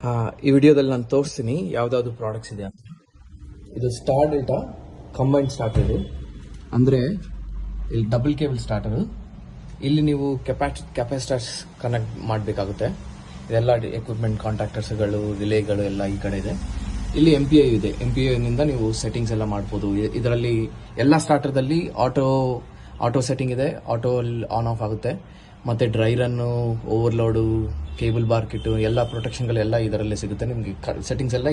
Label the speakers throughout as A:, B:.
A: ಈ ವಿಡಿಯೋದಲ್ಲಿ ನಾನು ತೋರಿಸ್ತೀನಿ ಯಾವ್ದಾದ್ರು ಪ್ರಾಡಕ್ಟ್ಸ್ ಇದೆ ಅಂತ. ಇದು ಸ್ಟಾರ್ ಡೆಲ್ಟಾ ಕಂಬೈನ್ಡ್ ಸ್ಟಾರ್ಟರ್ ಇದು. ಅಂದರೆ ಇಲ್ಲಿ ಡಬಲ್ ಕೇಬಲ್ ಸ್ಟಾರ್ಟರ್. ಇಲ್ಲಿ ನೀವು ಕೆಪಾಸಿಟರ್ಸ್ ಕನೆಕ್ಟ್ ಮಾಡಬೇಕಾಗುತ್ತೆ. ಇದೆಲ್ಲ ಎಕ್ವಿಪ್ಮೆಂಟ್ ಕಾಂಟ್ಯಾಕ್ಟರ್ಸ್ಗಳು, ರಿಲೇಗಳು ಎಲ್ಲ ಈ ಕಡೆ ಇದೆ. ಇಲ್ಲಿ MPI ಇದೆ. MPIನಿಂದ ನೀವು ಸೆಟ್ಟಿಂಗ್ಸ್ ಎಲ್ಲ ಮಾಡ್ಬೋದು. ಇದರಲ್ಲಿ ಎಲ್ಲ ಸ್ಟಾರ್ಟರ್ದಲ್ಲಿ ಆಟೋ ಸೆಟ್ಟಿಂಗ್ ಇದೆ. ಆಟೋ ಆನ್ ಆಫ್ ಆಗುತ್ತೆ. ಮತ್ತು dry run, overload, cable bar kit ಎಲ್ಲ ಪ್ರೊಟೆಕ್ಷನ್ಗಳೆಲ್ಲ ಇದರಲ್ಲೇ ಸಿಗುತ್ತೆ. ನಿಮಗೆ ಸೆಟ್ಟಿಂಗ್ಸ್ ಎಲ್ಲ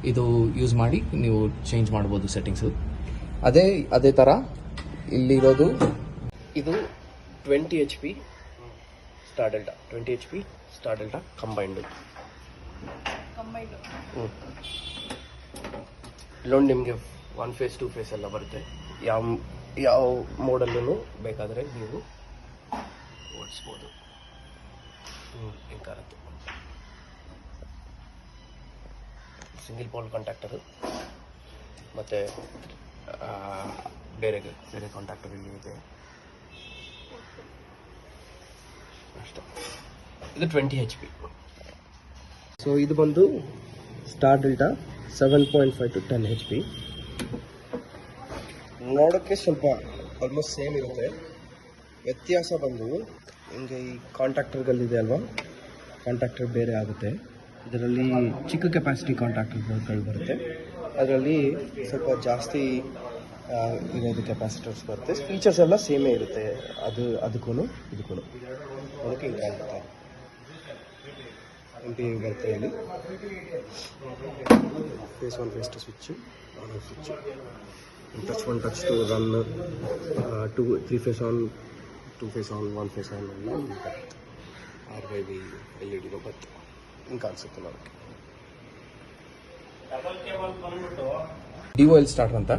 A: ಇದು ಯೂಸ್ ಮಾಡಿ ನೀವು ಚೇಂಜ್ ಮಾಡ್ಬೋದು ಸೆಟ್ಟಿಂಗ್ಸು. ಅದೇ ಥರ ಇಲ್ಲಿರೋದು ಇದು 20 HP star delta 20 HP star delta combined. ಇಲ್ಲೊಂದು ನಿಮಗೆ 1 ಫೇಸ್ 2 ಫೇಸ್ ಎಲ್ಲ ಬರುತ್ತೆ. ಯಾವ ಮೋಡಲ್ಲೂ ಬೇಕಾದರೆ ನೀವು ಓಡಿಸ್ಬೋದು. ಹಿಂಗಾರತ್ತು ಸಿಂಗಲ್ ಪೋಲ್ ಕಾಂಟ್ಯಾಕ್ಟರು ಮತ್ತು ಬೇರೆ ಕಾಂಟ್ಯಾಕ್ಟರ್ ಇಲ್ಲಿ ಇದೆ ಅಷ್ಟೇ. ಇದು 20 HP. ಸೊ ಇದು ಬಂದು ಸ್ಟಾರ್ ಡೆಲ್ಟಾ 7.5 to 10 HP. ನೋಡೋಕ್ಕೆ ಸ್ವಲ್ಪ ಆಲ್ಮೋಸ್ಟ್ ಸೇಮ್ ಇರುತ್ತೆ. ವ್ಯತ್ಯಾಸ ಬಂದು ಹಿಂಗೆ ಈ ಕಾಂಟ್ಯಾಕ್ಟರ್ಗಳಿದೆ ಅಲ್ವಾ, ಕಾಂಟ್ಯಾಕ್ಟರ್ ಬೇರೆ ಆಗುತ್ತೆ. ಇದರಲ್ಲಿ ಚಿಕ್ಕ ಕೆಪಾಸಿಟಿ ಕಾಂಟ್ಯಾಕ್ಟರ್ಗಳು ಬರುತ್ತೆ. ಅದರಲ್ಲಿ ಸ್ವಲ್ಪ ಜಾಸ್ತಿ ಇರೋದು ಕೆಪಾಸಿಟರ್ಸ್ ಬರುತ್ತೆ. ಫೀಚರ್ಸ್ ಎಲ್ಲ ಸೇಮೇ ಇರುತ್ತೆ. ಅದಕ್ಕೂ ಅದಕ್ಕೆ ಹಿಂಗೆ ಆಗುತ್ತೆ. MPI ಬರುತ್ತೆ ಇಲ್ಲಿ. Phase 1 phase 2 switch, touch 1 touch 2 run, 3 phase on, 2 phase on, 1 phase on ಎಲ್ಲ RYB LED ಬರುತ್ತೆ. ಹಿಂಗೆ ಕಾಣಿಸುತ್ತೆ ನೋಡೋಕ್ಕೆ. DOL ಸ್ಟಾರ್ಟರ್ ಅಂತ.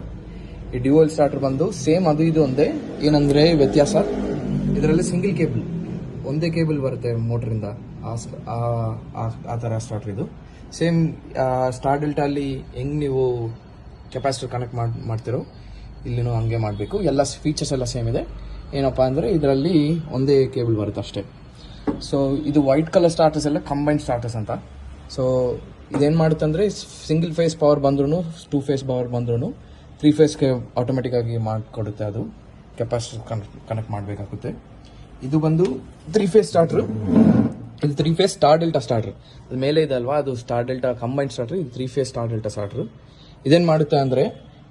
A: ಈ DOL ಸ್ಟಾರ್ಟರ್ ಬಂದು ಸೇಮ್ ಅದು ಇದು ಒಂದೇ. ಏನಂದರೆ ವ್ಯತ್ಯಾಸ, ಇದರಲ್ಲಿ ಸಿಂಗಲ್ ಕೇಬಲ್, ಒಂದೇ ಕೇಬಲ್ ಬರುತ್ತೆ ಮೋಟ್ರಿಂದ. ಆ ಥರ ಸ್ಟಾರ್ಟರ್ ಇದು. ಸೇಮ್ ಸ್ಟಾರ್ ಡೆಲ್ಟಾ ಅಲ್ಲಿ ಹೆಂಗೆ ನೀವು ಕೆಪಾಸಿಟರ್ ಕನೆಕ್ಟ್ ಮಾಡ್ತಿರೋ ಇಲ್ಲಿನೂ ಹಂಗೆ ಮಾಡಬೇಕು. ಎಲ್ಲ ಫೀಚರ್ಸ್ ಎಲ್ಲ ಸೇಮ್ ಇದೆ. ಏನಪ್ಪ ಅಂದರೆ ಇದರಲ್ಲಿ ಒಂದೇ ಕೇಬಲ್ ಬರುತ್ತೆ ಅಷ್ಟೇ. ಸೊ ಇದು ವೈಟ್ ಕಲರ್ ಸ್ಟಾರ್ಟರ್ಸ್ ಎಲ್ಲ ಕಂಬೈನ್ಡ್ ಸ್ಟಾರ್ಟರ್ಸ್ ಅಂತ. ಸೊ ಇದೇನು ಮಾಡುತ್ತೆ ಅಂದರೆ ಸಿಂಗಲ್ ಫೇಸ್ ಪವರ್ ಬಂದ್ರೂ, 2 ಫೇಸ್ ಪವರ್ ಬಂದ್ರೂ 3 ಫೇಸ್ಗೆ ಆಟೋಮೆಟಿಕ್ಕಾಗಿ ಮಾಡಿಕೊಡುತ್ತೆ. ಅದು ಕೆಪಾಸಿಟರ್ ಕನೆಕ್ಟ್ ಮಾಡಬೇಕಾಗುತ್ತೆ. ಇದು ಬಂದು 3 ಫೇಸ್ ಸ್ಟಾರ್ಟ್ರು. ಇದು 3 ಫೇಸ್ ಸ್ಟಾರ್ ಡೆಲ್ಟಾ ಸ್ಟಾರ್ಟ್ರು. ಅದು ಮೇಲೆ ಇದೆ ಅಲ್ವಾ, ಅದು ಸ್ಟಾರ್ ಡೆಲ್ಟಾ ಕಂಬೈನ್ಡ್ ಸ್ಟಾರ್ಟ್ರು. ಇದು 3 ಫೇಸ್ ಸ್ಟಾರ್ ಡೆಲ್ಟಾ ಸ್ಟಾರ್ಟ್ರು. ಇದೇನು ಮಾಡುತ್ತೆ ಅಂದರೆ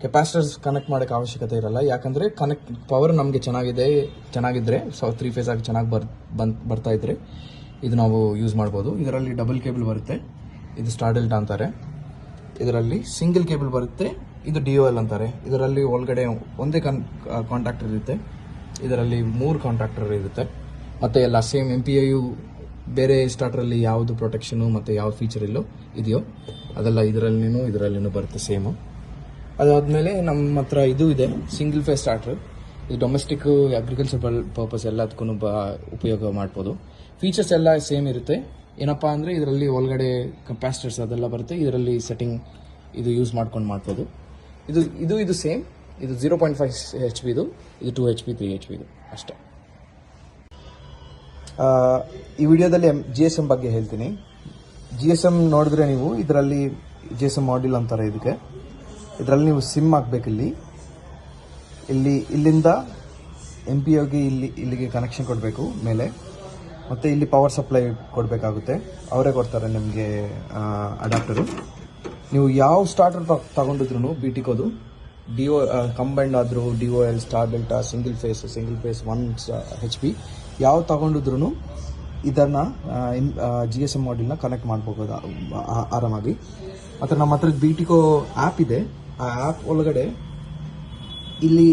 A: ಕೆಪಾಸಿಟರ್ಸ್ ಕನೆಕ್ಟ್ ಮಾಡೋಕ್ಕೆ ಅವಶ್ಯಕತೆ ಇರಲ್ಲ. ಯಾಕಂದರೆ ಪವರ್ ನಮಗೆ ಚೆನ್ನಾಗಿದ್ದರೆ, 3 ಫೇಸ್ ಆಗಿ ಚೆನ್ನಾಗಿ ಬರ್ತಾ ಇದ್ದರೆ ಇದು ನಾವು ಯೂಸ್ ಮಾಡ್ಬೋದು. ಇದರಲ್ಲಿ ಡಬಲ್ ಕೇಬಲ್ ಬರುತ್ತೆ. ಇದು ಸ್ಟಾರ್ ಡೆಲ್ಟಾ ಅಂತಾರೆ. ಇದರಲ್ಲಿ ಸಿಂಗಲ್ ಕೇಬಲ್ ಬರುತ್ತೆ. ಇದು DOL ಅಂತಾರೆ. ಇದರಲ್ಲಿ ಒಳಗಡೆ ಒಂದೇ ಕಾಂಟ್ಯಾಕ್ಟರ್ ಇರುತ್ತೆ. ಇದರಲ್ಲಿ 3 ಕಾಂಟ್ಯಾಕ್ಟರ್ ಇರುತ್ತೆ. ಮತ್ತು ಎಲ್ಲ ಸೇಮ್ MPIಯು ಬೇರೆ ಸ್ಟಾರ್ಟರಲ್ಲಿ ಯಾವುದು ಪ್ರೊಟೆಕ್ಷನು ಮತ್ತು ಯಾವ ಫೀಚರ್ ಇದೆಯೋ ಅದೆಲ್ಲ ಇದರಲ್ಲಿನೂ ಬರುತ್ತೆ ಸೇಮು. ಅದಾದಮೇಲೆ ನಮ್ಮ ಹತ್ರ ಇದು ಇದೆ, ಸಿಂಗಲ್ ಫೇಸ್ ಸ್ಟಾರ್ಟರ್. ಇದು ಡೊಮೆಸ್ಟಿಕ್, ಅಗ್ರಿಕಲ್ಚರ್ ಪರ್ಪಸ್ ಎಲ್ಲದಕ್ಕೂ ಉಪಯೋಗ ಮಾಡ್ಬೋದು. ಫೀಚರ್ಸ್ ಎಲ್ಲ ಸೇಮ್ ಇರುತ್ತೆ. ಏನಪ್ಪ ಅಂದರೆ ಇದರಲ್ಲಿ ಒಳಗಡೆ ಕೆಪಾಸಿಟರ್ಸ್ ಅದೆಲ್ಲ ಬರುತ್ತೆ. ಇದರಲ್ಲಿ ಸೆಟ್ಟಿಂಗ್ ಇದು ಯೂಸ್ ಮಾಡ್ಬೋದು. ಇದು ಸೇಮ್. ಇದು 0.5 HP ಇದು 2 HP 3 HP ಇದು ಅಷ್ಟೇ. ಈ ವಿಡಿಯೋದಲ್ಲಿ GSM ಬಗ್ಗೆ ಹೇಳ್ತೀನಿ. GSM ನೋಡಿದ್ರೆ ನೀವು ಇದರಲ್ಲಿ GSM ಮಾಡ್ಯೂಲ್ ಅಂತಾರೆ ಇದಕ್ಕೆ. ಇದರಲ್ಲಿ ನೀವು ಸಿಮ್ ಹಾಕ್ಬೇಕು. ಇಲ್ಲಿಂದ MPIಗೆ ಇಲ್ಲಿಗೆ ಕನೆಕ್ಷನ್ ಕೊಡಬೇಕು ಮೇಲೆ. ಮತ್ತು ಇಲ್ಲಿ ಪವರ್ ಸಪ್ಲೈ ಕೊಡಬೇಕಾಗುತ್ತೆ. ಅವರೇ ಕೊಡ್ತಾರೆ ನಿಮಗೆ ಅಡಾಪ್ಟರು. ನೀವು ಯಾವ ಸ್ಟಾರ್ಟರ್ ತಗೊಂಡಿದ್ರು BTCOದು, ಕಂಬೈಂಡ್ ಆದರೂ DOL, star delta, single phase 1 HP ಯಾವ ತಗೊಂಡಿದ್ರು ಇದನ್ನು GSM ಮಾಡ್ಯೂಲ್ನ ಕನೆಕ್ಟ್ ಮಾಡ್ಬೋದು ಆರಾಮಾಗಿ. ಮತ್ತು ನಮ್ಮ ಹತ್ರ BTCO ಆ್ಯಪ್ ಇದೆ. ಆ ಆ್ಯಪ್ ಒಳಗಡೆ ಇಲ್ಲಿ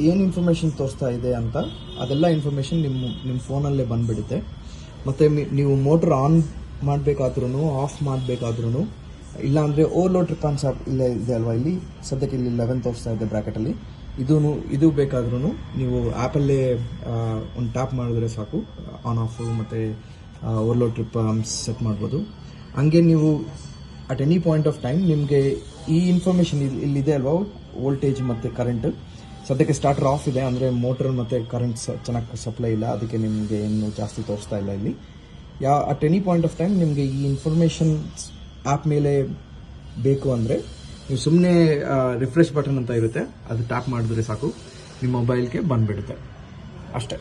A: ಏನು ಇನ್ಫಾರ್ಮೇಷನ್ ತೋರಿಸ್ತಾ ಇದೆ ಅಂತ ಅದೆಲ್ಲ ಇನ್ಫಾರ್ಮೇಷನ್ ನಿಮ್ಮ ಫೋನಲ್ಲೇ ಬಂದುಬಿಡುತ್ತೆ. ಮತ್ತು ನೀವು ಮೋಟ್ರ್ ಆನ್ ಮಾಡಬೇಕಾದ್ರೂ, ಆಫ್ ಮಾಡಬೇಕಾದ್ರೂ, ಇಲ್ಲಾಂದರೆ ಓವರ್ಲೋಡ್ ಟ್ರಿಪ್ ಕಾನ್ಸೆಪ್ಟ್ ಇಲ್ಲೇ ಇದೆ ಅಲ್ವಾ, ಇಲ್ಲಿ ಸದ್ಯಕ್ಕೆ ಇಲ್ಲಿ 11 ತೋರಿಸ್ತಾ ಇದೆ ಬ್ರ್ಯಾಕೆಟಲ್ಲಿ. ಇದು ಬೇಕಾದ್ರೂ ನೀವು ಆ್ಯಪಲ್ಲೇ ಒಂದು ಟ್ಯಾಪ್ ಮಾಡಿದ್ರೆ ಸಾಕು, ಆನ್ ಆಫು ಮತ್ತು ಓವರ್ಲೋಡ್ ಟ್ರಿಪ್ ಸೆಟ್ ಮಾಡ್ಬೋದು. ಹಂಗೆ ನೀವು at any point of time ನಿಮಗೆ ಈ ಇನ್ಫಾರ್ಮೇಷನ್ ಇಲ್ಲಿದೆ ಅಲ್ವಾ, ವೋಲ್ಟೇಜ್ ಮತ್ತು ಕರೆಂಟ್. ಸದ್ಯಕ್ಕೆ ಸ್ಟಾರ್ಟರ್ ಆಫ್ ಇದೆ, ಅಂದರೆ ಮೋಟರ್ ಮತ್ತು ಕರೆಂಟ್ ಚೆನ್ನಾಗಿ ಸಪ್ಲೈ ಇಲ್ಲ, ಅದಕ್ಕೆ ನಿಮಗೆ ಏನು ಜಾಸ್ತಿ ತೋರಿಸ್ತಾ ಇಲ್ಲ ಇಲ್ಲಿ. At any point of time ನಿಮಗೆ ಈ ಇನ್ಫಾರ್ಮೇಷನ್ ಆ್ಯಪ್ ಮೇಲೆ ಬೇಕು ಅಂದರೆ ನೀವು ಸುಮ್ಮನೆ ರಿಫ್ರೆಶ್ ಬಟನ್ ಅಂತ ಇರುತ್ತೆ, ಅದು ಟ್ಯಾಪ್ ಮಾಡಿದ್ರೆ ಸಾಕು ನಿಮ್ಮ ಮೊಬೈಲ್ಗೆ ಬಂದುಬಿಡುತ್ತೆ ಅಷ್ಟೇ.